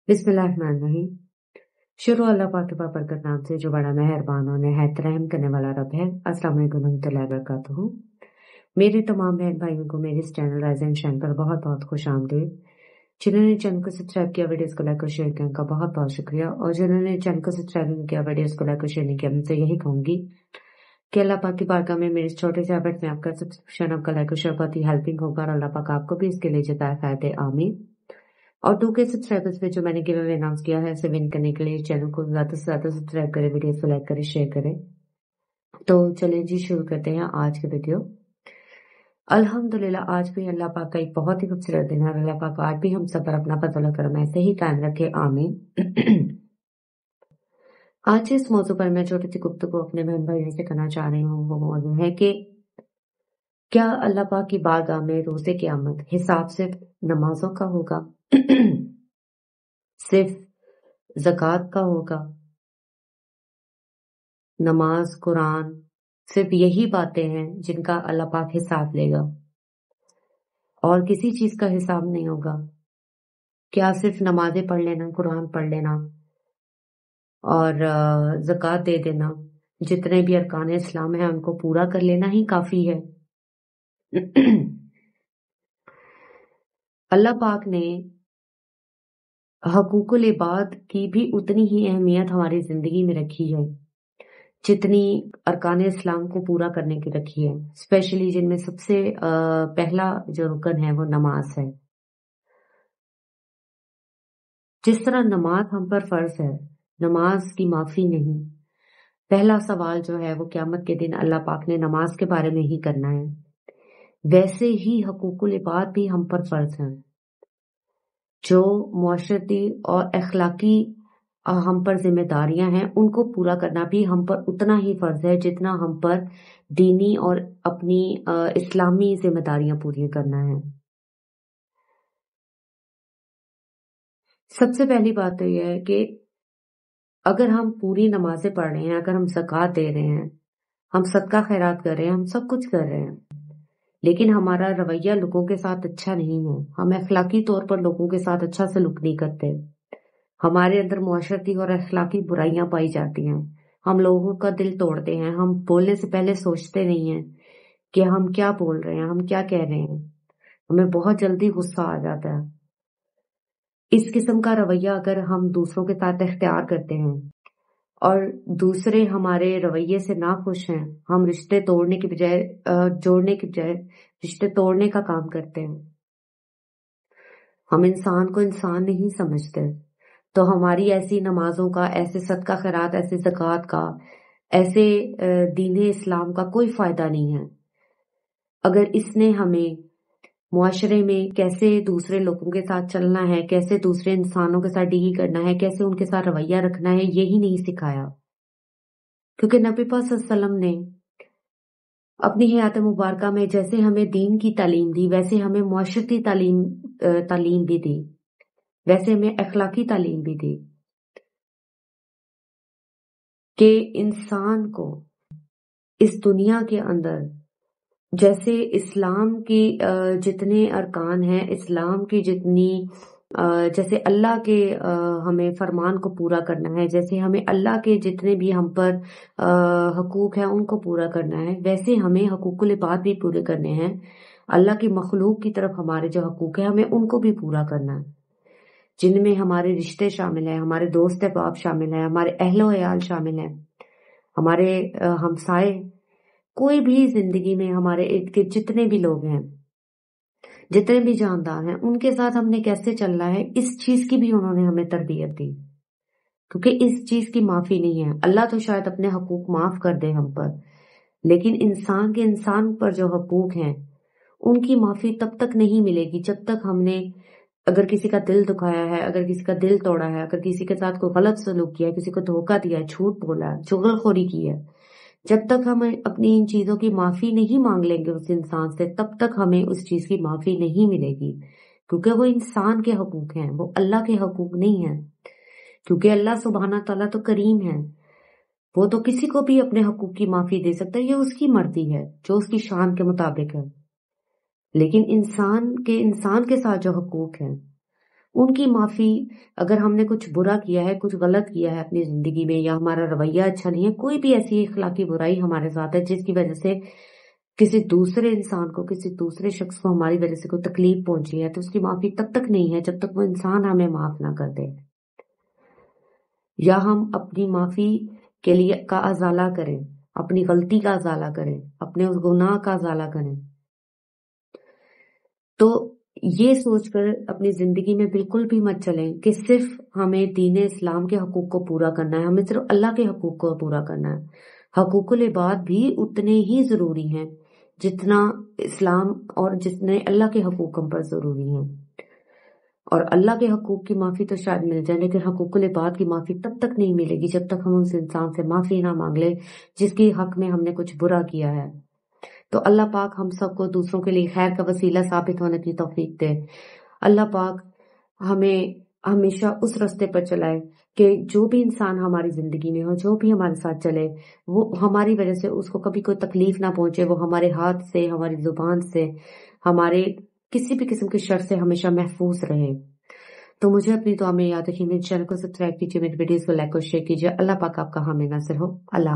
बिस्मिल्लाहिर्रहमानिर्रहीम। शुरू अल्लाह पाक के बाबरकत नाम से जो बड़ा मेहरबान और निहायत रहम करने वाला रब है। अस्सलाम वालेकुम रहमतुल्लाहि व बरकातुहू। मेरे तमाम बहन भाइयों को मेरे इस चैनल राइज एंड शाइन पर बहुत बहुत खुश आमदीद। जिन्होंने चैनल को सब्सक्राइब किया, वीडियोस को लाइक और शेयर किया, उनका बहुत बहुत शुक्रिया। और जिन्होंने चैनल को सब्सक्राइब नहीं किया, वीडियोस को लाइक और शेयर नहीं किया, उनसे यही कहूंगी कि अल्लाह पाक की बारगाह में मेरे इस छोटे से एफर्ट में आपका सब्सक्रिप्शन, आपका लाइक और शेयर बहुत ही हेल्पिंग होगा और अल्लाह पाक आपको भी इसके लिए जताए फायदे आमीन। और 2K सब्सक्राइबर्स पे जो मैंने गिव अवे अनाउंस किया है, इसे विन करने के लिए चैनल को ज्यादा से ज्यादा सब्सक्राइब करें, वीडियोस को लाइक करें, शेयर करें। तो चलिए जी शुरू करते हैं आज की वीडियो। अल्हम्दुलिल्लाह आज भी अल्लाह पाक का एक बहुत ही खूबसूरत दिन है और अल्लाह पाक आज भी हम सब पर अपना फजल करम ऐसे ही कायम रखे, आमीन। आज इस मौजू पर मैं छोटी सी गुफ्तगू अपने बहन भाइयों से करना चाह रही हूँ। वो मौजू है कि क्या अल्लाह पाक की बारगाह में रोजे क़यामत हिसाब सिर्फ नमाजों का होगा, सिर्फ ज़कात का होगा? नमाज, कुरान, सिर्फ यही बातें हैं जिनका अल्लाह पाक हिसाब लेगा और किसी चीज का हिसाब नहीं होगा? क्या सिर्फ नमाजें पढ़ लेना, कुरान पढ़ लेना और ज़कात दे देना, जितने भी अरकान इस्लाम है उनको पूरा कर लेना ही काफी है? अल्लाह पाक ने हकूकुल इबाद की भी उतनी ही अहमियत हमारी जिंदगी में रखी है जितनी अरकान इस्लाम को पूरा करने की रखी है। स्पेशली जिनमें सबसे पहला जो रुकन है वो नमाज है। जिस तरह नमाज हम पर फर्ज है, नमाज की माफी नहीं। पहला सवाल जो है वो क़यामत के दिन अल्लाह पाक ने नमाज के बारे में ही करना है। वैसे ही हकूकुल इबाद भी हम पर फर्ज हैं। जो मुआशरती और अखलाकी हम पर जिम्मेदारियां हैं उनको पूरा करना भी हम पर उतना ही फर्ज है जितना हम पर दीनी और अपनी इस्लामी जिम्मेदारियां पूरी करना है। सबसे पहली बात तो यह है कि अगर हम पूरी नमाजें पढ़ रहे हैं, अगर हम ज़कात दे रहे हैं, हम सदका खैरात कर रहे हैं, हम सब कुछ कर रहे हैं, लेकिन हमारा रवैया लोगों के साथ अच्छा नहीं है, हम अखलाकी तौर पर लोगों के साथ अच्छा सलूक नहीं करते, हमारे अंदर मुआशरती और अखलाकी बुराइयां पाई जाती हैं, हम लोगों का दिल तोड़ते हैं, हम बोलने से पहले सोचते नहीं हैं कि हम क्या बोल रहे हैं, हम क्या कह रहे हैं, हमें बहुत जल्दी गुस्सा आ जाता है। इस किस्म का रवैया अगर हम दूसरों के साथ इख्तियार करते हैं और दूसरे हमारे रवैये से ना खुश हैं, हम रिश्ते तोड़ने की बजाय जोड़ने की बजाय रिश्ते तोड़ने का काम करते हैं, हम इंसान को इंसान नहीं समझते, तो हमारी ऐसी नमाजों का, ऐसे सदका खैरात, ऐसे ज़कात का, ऐसे दीन इस्लाम का कोई फायदा नहीं है। अगर इसने हमें मुआशरे में कैसे दूसरे लोगों के साथ चलना है, कैसे दूसरे इंसानों के साथ डील करना है, कैसे उनके साथ रवैया रखना है, यही नहीं सिखाया। क्योंकि नबी पाक सल्लल्लाहु अलैहि वसल्लम ने अपनी हयात मुबारका में जैसे हमें दीन की तालीम दी, वैसे हमें मुआशरती तालीम भी दी, वैसे हमें अखलाकी तालीम भी दी कि इंसान को इस दुनिया के अंदर जैसे इस्लाम की जितने अरकान हैं, इस्लाम की जितनी जैसे अल्लाह के हमें फरमान को पूरा करना है, जैसे हमें अल्लाह के जितने भी हम पर हकूक है उनको पूरा करना है, वैसे हमें हकूकुल इबाद भी पूरे करने हैं। अल्लाह की मखलूक की तरफ हमारे जो हकूक है हमें उनको भी पूरा करना है, जिनमें हमारे रिश्ते शामिल है, हमारे दोस्त अहबाब शामिल है, हमारे अहलो अयाल शामिल है, हमारे हमसाए, कोई भी जिंदगी में हमारे इर्द गिर्द जितने भी लोग हैं, जितने भी जानदार हैं, उनके साथ हमने कैसे चलना है, इस चीज की भी उन्होंने हमें तरबियत दी। क्योंकि इस चीज की माफी नहीं है। अल्लाह तो शायद अपने हकूक माफ कर दे हम पर, लेकिन इंसान के इंसान पर जो हकूक हैं उनकी माफी तब तक नहीं मिलेगी जब तक हमने अगर किसी का दिल दुखाया है, अगर किसी का दिल तोड़ा है, अगर किसी के साथ कोई गलत सलूक किया है, किसी को धोखा दिया है, झूठ बोला है, चुगलखोरी की है, जब तक हम अपनी इन चीजों की माफी नहीं मांग लेंगे उस इंसान से, तब तक हमें उस चीज की माफी नहीं मिलेगी। क्योंकि वो इंसान के हकूक हैं, वो अल्लाह के हकूक नहीं है। क्योंकि अल्लाह सुब्हाना तआला तो करीम है, वो तो किसी को भी अपने हकूक की माफी दे सकता है, ये उसकी मर्जी है जो उसकी शान के मुताबिक है। लेकिन इंसान के साथ जो हकूक है उनकी माफी, अगर हमने कुछ बुरा किया है, कुछ गलत किया है अपनी जिंदगी में, या हमारा रवैया अच्छा नहीं है, कोई भी ऐसी इखलाकी बुराई हमारे साथ है जिसकी वजह से किसी दूसरे इंसान को, किसी दूसरे शख्स को हमारी वजह से कोई तकलीफ पहुंची है, तो उसकी माफी तब तक नहीं है जब तक वो इंसान हमें माफ ना कर दे, या हम अपनी माफी के लिए का अजाला करें, अपनी गलती का अजाला करें, अपने उस गुनाह का अजाला करें। तो ये सोचकर अपनी जिंदगी में बिल्कुल भी मत चलें कि सिर्फ हमें दीन इस्लाम के हकूक को पूरा करना है, हमें सिर्फ अल्लाह के हकूक को पूरा करना है। हकूकुल इबाद भी उतने ही जरूरी हैं जितना इस्लाम और जितने अल्लाह के हकूक हम पर जरूरी हैं। और अल्लाह के हकूक की माफी तो शायद मिल जाए, लेकिन हकूकुल इबाद की माफी तब तक नहीं मिलेगी जब तक हम उस इंसान से माफी ना मांग ले जिसके हक में हमने कुछ बुरा किया है। तो अल्लाह पाक हम सबको दूसरों के लिए खैर का वसीला साबित होने की तौफीक दे। अल्लाह पाक हमें हमेशा उस रास्ते पर चलाए कि जो भी इंसान हमारी जिंदगी में हो, जो भी हमारे साथ चले, वो हमारी वजह से उसको कभी कोई तकलीफ ना पहुंचे, वो हमारे हाथ से, हमारी जुबान से, हमारे किसी भी किस्म की शर से हमेशा महफूज रहे। तो मुझे अपनी दुआ में याद रखिए, मेरे चैनल को सब्सक्राइब कीजिए, मेरी वीडियोस को लाइक और शेयर कीजिए। अल्लाह पाक आपका हामी नासिर हो। अल्लाह।